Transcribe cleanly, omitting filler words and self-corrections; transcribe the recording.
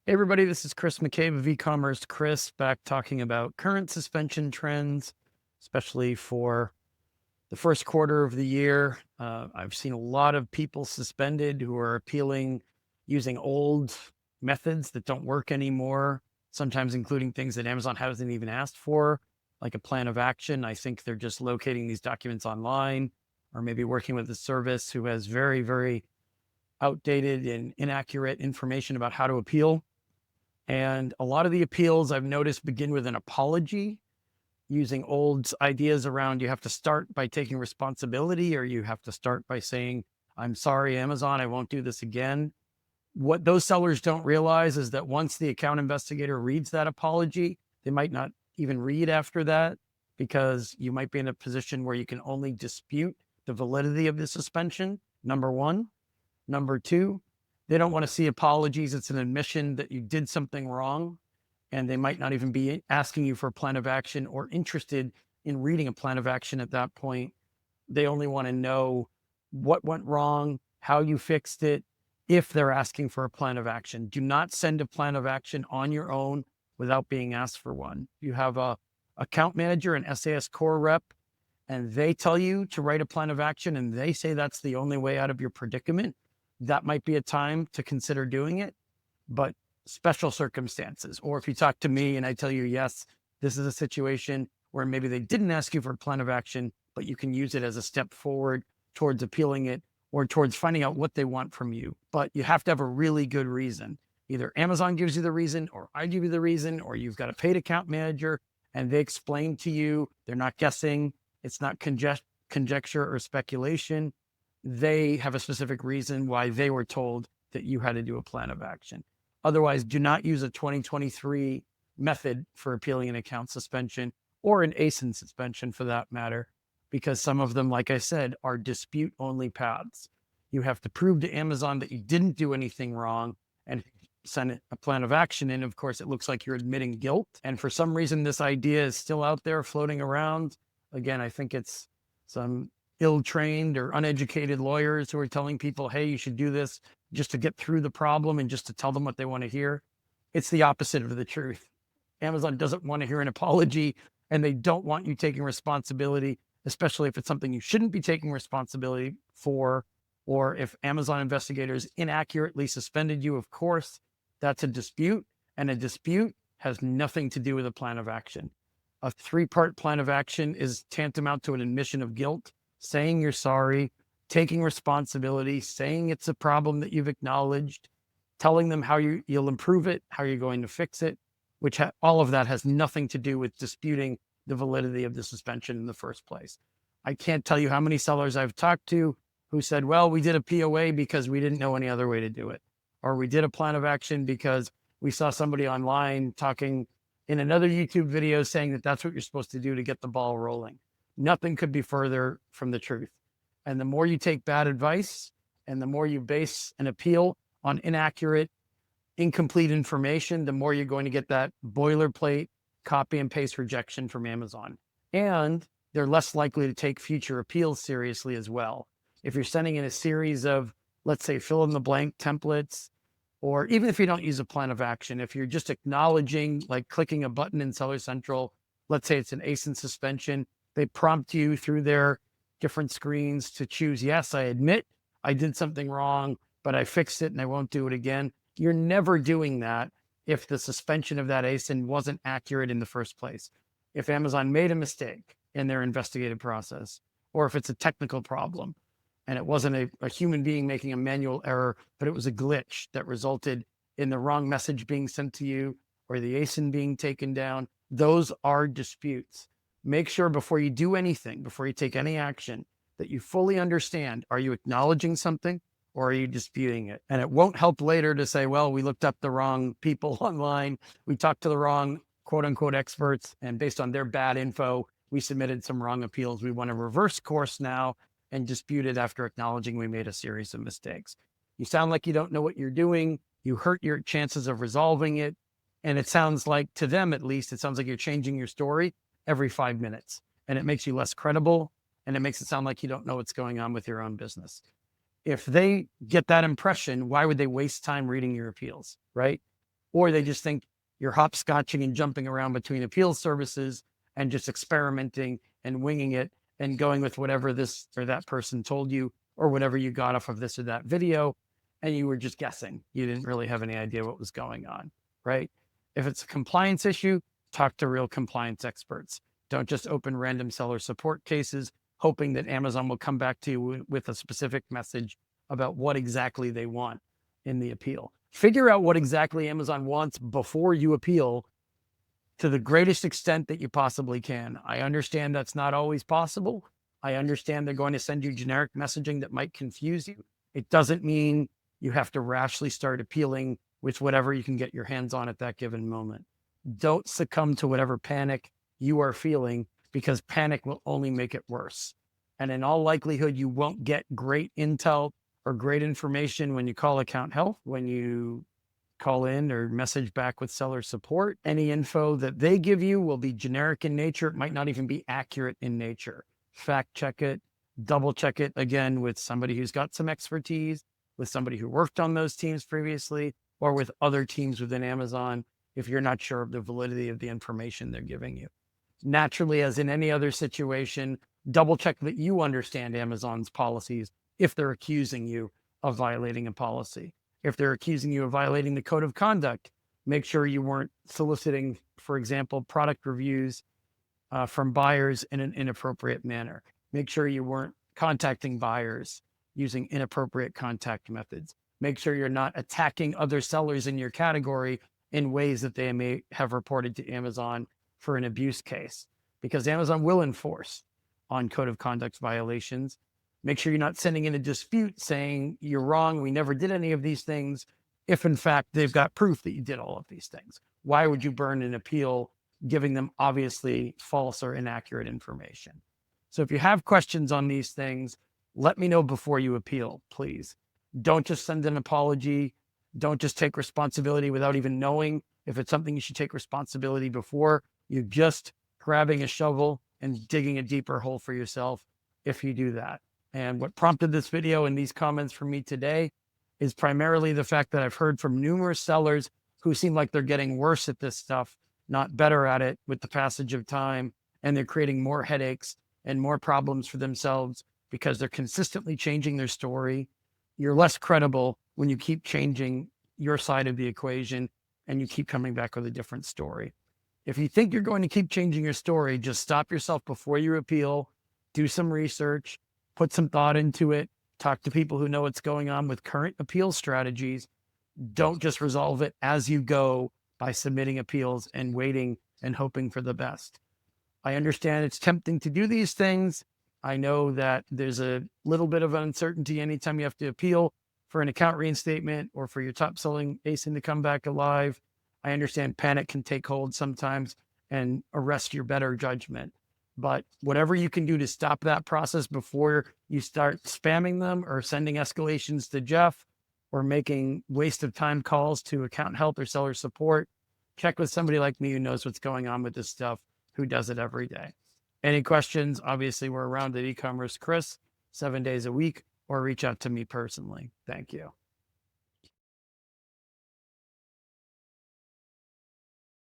Hey everybody, this is Chris McCabe of e-commerce. Chris back talking about current suspension trends, especially for the first quarter of the year. I've seen a lot of people suspended who are appealing using old methods that don't work anymore, sometimes including things that Amazon hasn't even asked for, like a plan of action. I think they're just locating these documents online or maybe working with a service who has very, very outdated and inaccurate information about how to appeal. And a lot of the appeals I've noticed begin with an apology, using old ideas around you have to start by taking responsibility, or you have to start by saying, I'm sorry, Amazon, I won't do this again. What those sellers don't realize is that once the account investigator reads that apology, they might not even read after that, because you might be in a position where you can only dispute the validity of the suspension, number one. Number two, they don't want to see apologies. It's an admission that you did something wrong, and they might not even be asking you for a plan of action or interested in reading a plan of action at that point. They only want to know what went wrong, how you fixed it, if they're asking for a plan of action. Do not send a plan of action on your own without being asked for one. You have a account manager, an SAS core rep, and they tell you to write a plan of action and they say that's the only way out of your predicament, that might be a time to consider doing it. But special circumstances, or if you talk to me and I tell you, yes, this is a situation where maybe they didn't ask you for a plan of action, but you can use it as a step forward towards appealing it or towards finding out what they want from you. But you have to have a really good reason. Either Amazon gives you the reason, or I give you the reason, or you've got a paid account manager and they explain to you, they're not guessing, it's not conjecture or speculation. They have a specific reason why they were told that you had to do a plan of action. Otherwise, do not use a 2023 method for appealing an account suspension, or an ASIN suspension for that matter, because some of them, like I said, are dispute only paths. You have to prove to Amazon that you didn't do anything wrong and send a plan of action in. Of course, it looks like you're admitting guilt. And for some reason, this idea is still out there floating around. Again, I think it's some ill-trained or uneducated lawyers who are telling people, hey, you should do this just to get through the problem and just to tell them what they want to hear. It's the opposite of the truth. Amazon doesn't want to hear an apology, and they don't want you taking responsibility, especially if it's something you shouldn't be taking responsibility for, or if Amazon investigators inaccurately suspended you. Of course, that's a dispute, and a dispute has nothing to do with a plan of action. A three-part plan of action is tantamount to an admission of guilt, saying you're sorry, taking responsibility, saying it's a problem that you've acknowledged, telling them how you'll improve it, how you're going to fix it, which all of that has nothing to do with disputing the validity of the suspension in the first place. I can't tell you how many sellers I've talked to who said, well, we did a POA because we didn't know any other way to do it. Or we did a plan of action because we saw somebody online talking in another YouTube video saying that that's what you're supposed to do to get the ball rolling. Nothing could be further from the truth. And the more you take bad advice and the more you base an appeal on inaccurate, incomplete information, the more you're going to get that boilerplate copy and paste rejection from Amazon. And they're less likely to take future appeals seriously as well. If you're sending in a series of, let's say, fill in the blank templates, or even if you don't use a plan of action, if you're just acknowledging, like clicking a button in Seller Central, let's say it's an ASIN suspension, they prompt you through their different screens to choose, yes, I admit I did something wrong, but I fixed it and I won't do it again. You're never doing that if the suspension of that ASIN wasn't accurate in the first place. If Amazon made a mistake in their investigative process, or if it's a technical problem and it wasn't a human being making a manual error, but it was a glitch that resulted in the wrong message being sent to you or the ASIN being taken down, those are disputes. Make sure before you do anything, before you take any action, that you fully understand, are you acknowledging something or are you disputing it? And it won't help later to say, well, we looked up the wrong people online. We talked to the wrong quote unquote experts, and based on their bad info, we submitted some wrong appeals. We want to reverse course now and dispute it after acknowledging we made a series of mistakes. You sound like you don't know what you're doing. You hurt your chances of resolving it. And it sounds like, to them at least, it sounds like you're changing your story every 5 minutes. And it makes you less credible. And it makes it sound like you don't know what's going on with your own business. If they get that impression, why would they waste time reading your appeals, right? or they just think you're hopscotching and jumping around between appeals services and just experimenting and winging it and going with whatever this or that person told you or whatever you got off of this or that video. And you were just guessing. You didn't really have any idea what was going on, right? If it's a compliance issue, talk to real compliance experts. Don't just open random seller support cases, hoping that Amazon will come back to you with a specific message about what exactly they want in the appeal. Figure out what exactly Amazon wants before you appeal to the greatest extent that you possibly can. I understand that's not always possible. I understand they're going to send you generic messaging that might confuse you. It doesn't mean you have to rashly start appealing with whatever you can get your hands on at that given moment. Don't succumb to whatever panic you are feeling, because panic will only make it worse. And in all likelihood, you won't get great intel or great information when you call account help, when you call in or message back with seller support. Any info that they give you will be generic in nature. It might not even be accurate in nature. Fact check it, double check it again with somebody who's got some expertise, with somebody who worked on those teams previously, or with other teams within Amazon if you're not sure of the validity of the information they're giving you. Naturally, as in any other situation, double check that you understand Amazon's policies if they're accusing you of violating a policy. If they're accusing you of violating the code of conduct, make sure you weren't soliciting, for example, product reviews from buyers in an inappropriate manner. Make sure you weren't contacting buyers using inappropriate contact methods. Make sure you're not attacking other sellers in your category in ways that they may have reported to Amazon for an abuse case, because Amazon will enforce on code of conduct violations. Make sure you're not sending in a dispute saying you're wrong, we never did any of these things, if in fact they've got proof that you did all of these things. Why would you burn an appeal giving them obviously false or inaccurate information? So if you have questions on these things, let me know before you appeal, please. Don't just send an apology. Don't just take responsibility without even knowing if it's something you should take responsibility before. You're just grabbing a shovel and digging a deeper hole for yourself if you do that. And what prompted this video and these comments from me today is primarily the fact that I've heard from numerous sellers who seem like they're getting worse at this stuff, not better at it with the passage of time, and they're creating more headaches and more problems for themselves because they're consistently changing their story. You're less credible when you keep changing your side of the equation and you keep coming back with a different story. If you think you're going to keep changing your story, just stop yourself before you appeal, do some research, put some thought into it, talk to people who know what's going on with current appeal strategies. Don't just resolve it as you go by submitting appeals and waiting and hoping for the best. I understand it's tempting to do these things. I know that there's a little bit of uncertainty anytime you have to appeal for an account reinstatement or for your top selling ASIN to come back alive. I understand panic can take hold sometimes and arrest your better judgment. But whatever you can do to stop that process before you start spamming them or sending escalations to Jeff or making waste of time calls to account help or seller support, check with somebody like me who knows what's going on with this stuff, who does it every day. Any questions? Obviously, we're around at e-commerce Chris 7 days a week, or reach out to me personally. Thank you.